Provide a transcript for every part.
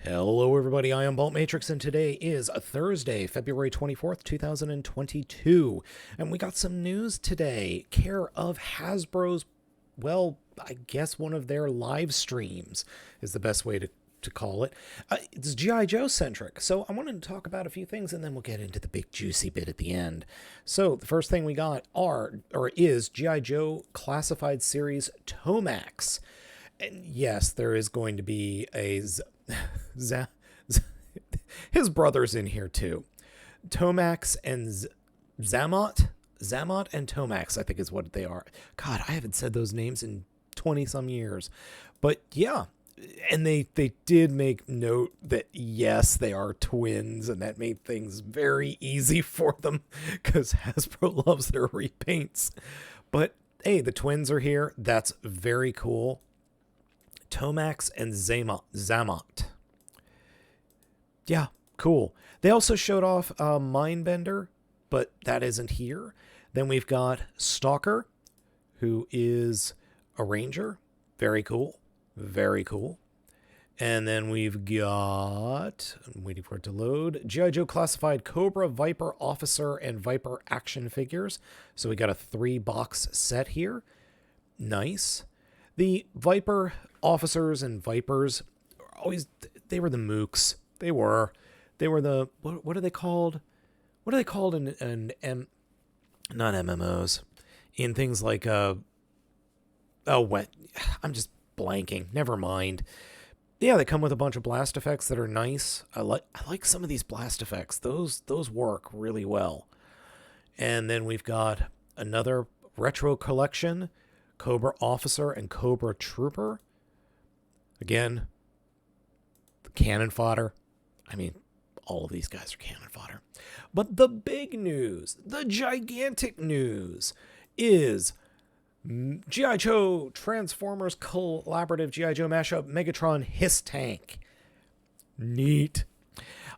Hello everybody, I am Baltmatrix and today is a Thursday, February 24th, 2022. And we got some news today, care of Hasbro's, well, I guess one of their live streams is the best way to call it. It's G.I. Joe centric, so I wanted to talk about a few things and then we'll get into the big juicy bit at the end. So the first thing we got is G.I. Joe Classified Series Tomax. And yes, there is going to be a his brother's in here too. Tomax and Zamot and Tomax, I think is what they are. God, I haven't said those names in 20 some years. But yeah, and they did make note that yes, they are twins, and that made things very easy for them because Hasbro loves their repaints. But hey, the twins are here. That's very cool. Tomax and Zamot. Yeah, cool. They also showed off Mindbender, but that isn't here. Then we've got Stalker, who is a ranger. Very cool. Very cool. And then we've got, I'm waiting for it to load, G.I. Joe Classified Cobra, Viper Officer, and Viper action figures. So we got a 3-box set here. Nice. The Viper officers and Vipers are always, they were the mooks. They were the, what are they called? What are they called in not MMOs, in things like, I'm just blanking. Never mind. Yeah, they come with a bunch of blast effects that are nice. I like some of these blast effects. Those work really well. And then we've got another retro collection, Cobra Officer and Cobra Trooper. Again, the cannon fodder. I mean, all of these guys are cannon fodder. But the big news, the gigantic news, is G.I. Joe Transformers Collaborative G.I. Joe mashup Megatron Hiss Tank. Neat.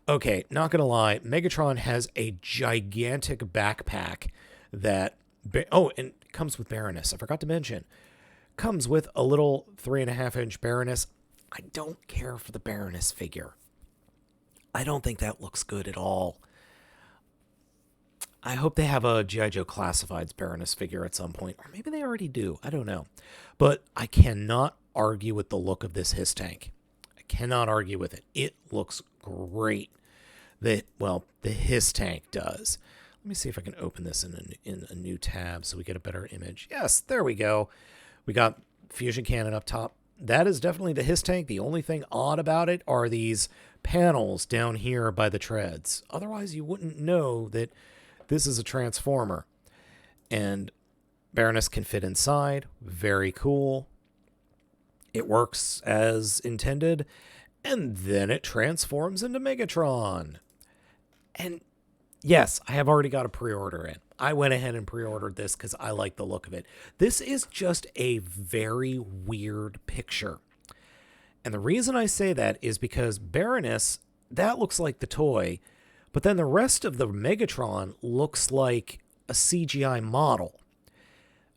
Okay, not gonna lie, Megatron has a gigantic backpack that... and it comes with Baroness. I forgot to mention. Comes with a little 3.5-inch Baroness. I don't care for the Baroness figure. I don't think that looks good at all. I hope they have a G.I. Joe Classifieds Baroness figure at some point. Or maybe they already do. I don't know. But I cannot argue with the look of this Hiss Tank. I cannot argue with it. It looks great. The Hiss Tank does. Let me see if I can open this in a new tab so we get a better image. Yes, there we go. We got fusion cannon up top. That is definitely the Hiss Tank. The only thing odd about it are these panels down here by the treads. Otherwise, you wouldn't know that this is a Transformer. And Baroness can fit inside. Very cool. It works as intended. And then it transforms into Megatron. And yes, I have already got a pre-order in. I went ahead and pre-ordered this because I like the look of it. This is just a very weird picture. And the reason I say that is because Baroness, that looks like the toy, but then the rest of the Megatron looks like a CGI model.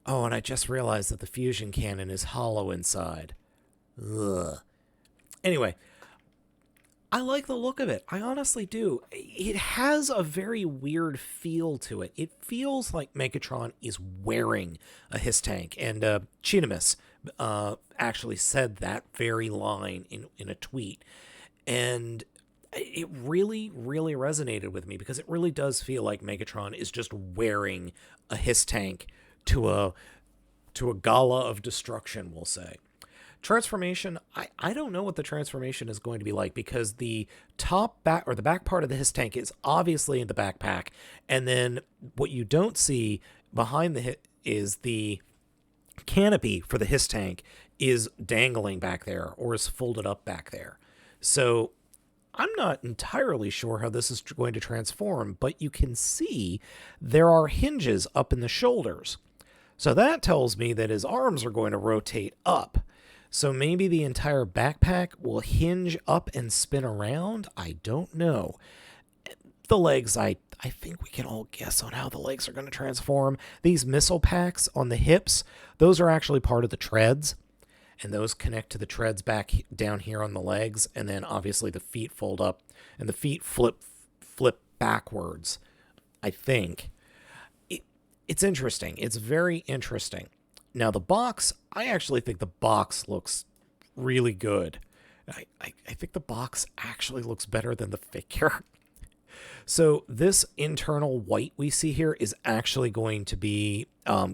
Oh, and I just realized that the fusion cannon is hollow inside. Ugh. Anyway, I like the look of it. I honestly do. It has a very weird feel to it. It feels like Megatron is wearing a Hiss Tank. And Chinamus actually said that very line in a tweet. And it really, really resonated with me because it really does feel like Megatron is just wearing a Hiss Tank to a gala of destruction, we'll say. Transformation, I don't know what the transformation is going to be like because the the back part of the Hiss Tank is obviously in the backpack, and then what you don't see behind is the canopy for the Hiss Tank is dangling back there or is folded up back there. So I'm not entirely sure how this is going to transform, but you can see there are hinges up in the shoulders. So that tells me that his arms are going to rotate up. So maybe the entire backpack will hinge up and spin around. I don't know. The legs, I think we can all guess on how the legs are going to transform. These missile packs on the hips, those are actually part of the treads. and those connect to the treads back down here on the legs, and then obviously the feet fold up, and the feet flip backwards, I think. It's interesting. It's very interesting. Now, the box, I actually think the box looks really good. I think the box actually looks better than the figure. So this internal white we see here is actually going to be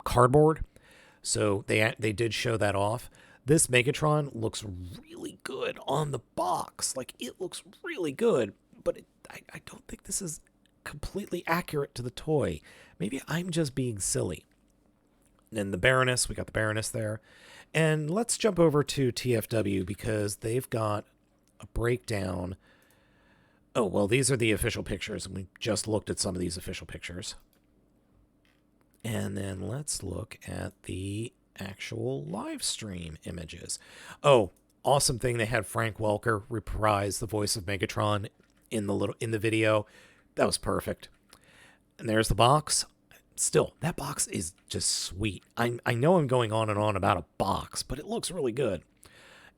cardboard. So they did show that off. This Megatron looks really good on the box. Like, it looks really good, but I don't think this is completely accurate to the toy. Maybe I'm just being silly. And the Baroness, we got the Baroness there. And let's jump over to TFW because they've got a breakdown. Oh, well, these are the official pictures, and we just looked at some of these official pictures. And then let's look at the actual live stream images. Oh, awesome thing, they had Frank Welker reprise the voice of Megatron in the video. That was perfect. And there's the box. Still, that box is just sweet. I know I'm going on and on about a box, but it looks really good.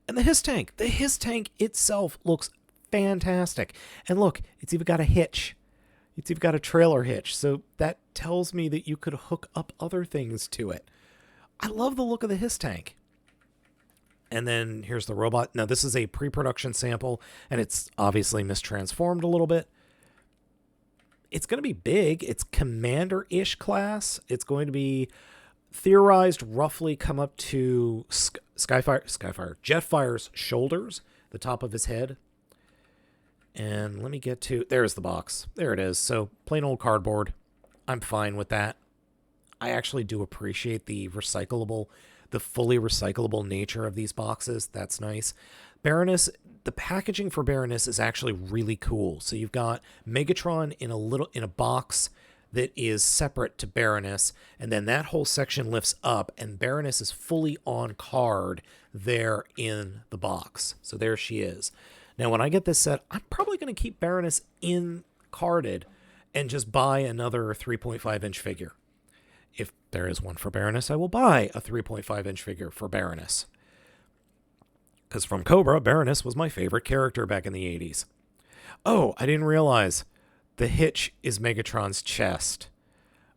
And the Hiss Tank. The Hiss Tank itself looks fantastic. And look, it's even got a hitch. It's even got a trailer hitch. So that tells me that you could hook up other things to it. I love the look of the Hiss Tank. And then here's the robot. Now, this is a pre-production sample, and it's obviously mistransformed a little bit. It's going to be big. It's Commander-ish class. It's going to be theorized roughly come up to Jetfire's shoulders, the top of his head. And let me get to, there's the box. There it is. So plain old cardboard. I'm fine with that. I actually do appreciate the fully recyclable nature of these boxes. That's nice. Baroness, the packaging for Baroness is actually really cool. So you've got Megatron in a box that is separate to Baroness, and then that whole section lifts up, and Baroness is fully on card there in the box. So there she is. Now, when I get this set, I'm probably going to keep Baroness in carded and just buy another 3.5-inch figure. If there is one for Baroness, I will buy a 3.5-inch figure for Baroness. Because from Cobra, Baroness was my favorite character back in the 80s. Oh, I didn't realize the hitch is Megatron's chest.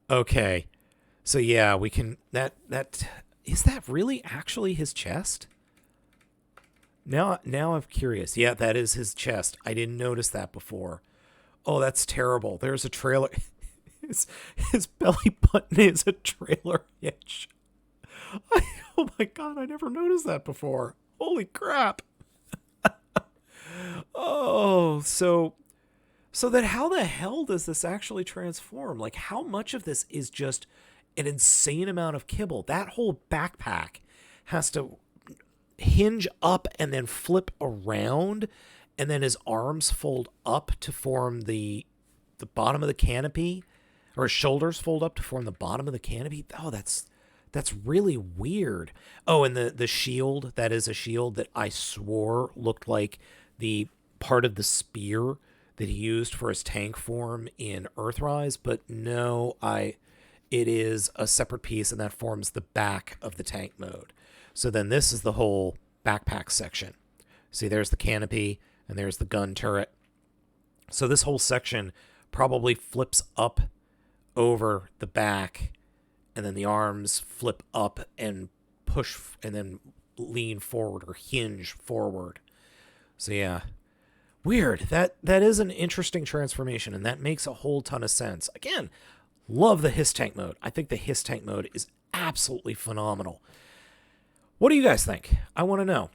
Okay. So yeah, we can... Is that really actually his chest? Now I'm curious. Yeah, that is his chest. I didn't notice that before. Oh, that's terrible. There's a trailer... His belly button is a trailer hitch. Oh my god, I never noticed that before. Holy crap. Oh, so then how the hell does this actually transform? Like, how much of this is just an insane amount of kibble? That whole backpack has to hinge up and then flip around, and then his arms fold up to form the bottom of the canopy. Or his shoulders fold up to form the bottom of the canopy. Oh, that's really weird. Oh, and the shield, that is a shield that I swore looked like the part of the spear that he used for his tank form in Earthrise, but no, it is a separate piece, and that forms the back of the tank mode. So then this is the whole backpack section. See, there's the canopy, and there's the gun turret. So this whole section probably flips up over the back, and then the arms flip up and push and then lean forward or hinge forward. So yeah, weird. That is an interesting transformation, and that makes a whole ton of sense. Again, love the Hiss Tank mode. I think the Hiss Tank mode is absolutely phenomenal. What do you guys think? I want to know.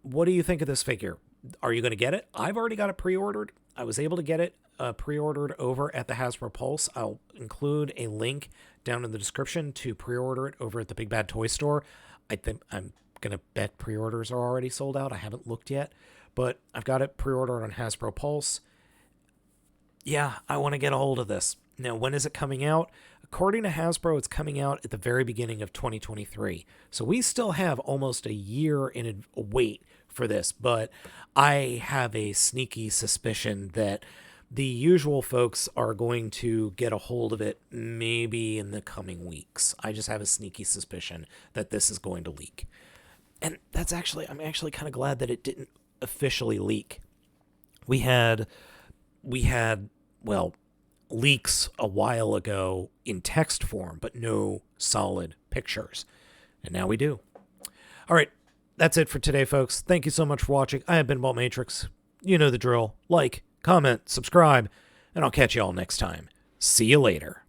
What do you think of this figure? Are you going to get it? I've already got it pre-ordered. I was able to get it pre-ordered over at the Hasbro Pulse. I'll include a link down in the description to pre-order it over at the Big Bad Toy Store. I think I'm going to bet pre-orders are already sold out. I haven't looked yet, but I've got it pre-ordered on Hasbro Pulse. Yeah, I want to get a hold of this. Now, when is it coming out? According to Hasbro, it's coming out at the very beginning of 2023. So we still have almost a year in a wait for this, but I have a sneaky suspicion that the usual folks are going to get a hold of it maybe in the coming weeks. I just have a sneaky suspicion that this is going to leak. And I'm actually kind of glad that it didn't officially leak. We had, well, leaks a while ago in text form, but no solid pictures. And now we do. All right, that's it for today, folks. Thank you so much for watching. I have been Baltmatrix. You know the drill. Like, comment, subscribe, and I'll catch you all next time. See you later.